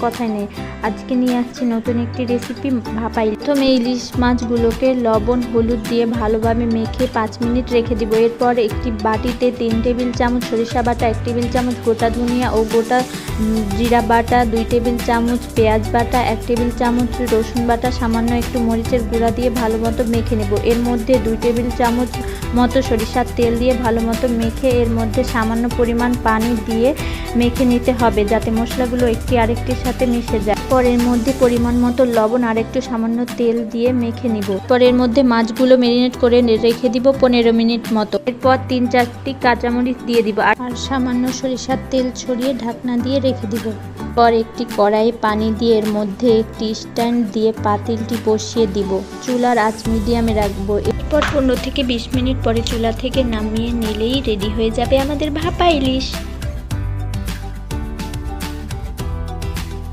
কথাই নেই। আজকে নিয়ে আসছি নতুন একটি রেসিপি, ভাপা ইলিশ। প্রথমে ইলিশ মাছগুলোকে লবণ হলুদ দিয়ে ভালোভাবে মেখে 5 মিনিট রেখে দিব। এরপর একটি বাটিতে 3 টেবিল চামচ সরিষা বাটা, 1 টেবিল চামচ গোটা ধনিয়া ও গোটা জিরা বাটা, 2 টেবিল চামচ পেঁয়াজ বাটা, 1 টেবিল চামচ রসুন বাটা, সামান্য একটু মরিচের গুঁড়া দিয়ে ভালো মতো মেখে নেব। এর মধ্যে 2 টেবিল চামচ মতো সরিষার তেল দিয়ে ভালো মতো মেখে এর মধ্যে সামান্য পরিমাণ পানি দিয়ে মেখে নিতে হবে, যাতে মশলাগুলো একটি আরেকটির সাথে মিশে যায়। পর এর মধ্যে পরিমাণ মতো লবণ আর একটু সামান্য তেল দিয়ে মেখে নিব। পর এর মধ্যে মাছগুলো ম্যারিনেট করে রেখে দিব 15 মিনিট মতো। এরপর 3-4টি কাঁচামরিচ দিয়ে দিব আর সামান্য সরিষার তেল ছড়িয়ে ঢাকনা দিয়ে রেখে দিব। পর একটি কড়াইয়ে পানি দিয়ে এর মধ্যে একটি স্ট্যান্ড দিয়ে পাতিলটি বসিয়ে দিব। চুলার আঁচ মিডিয়ামে রাখবো। এরপর 15 থেকে 20 মিনিট পরে চুলা থেকে নামিয়ে নিলেই রেডি হয়ে যাবে আমাদের ভাপা ইলিশ।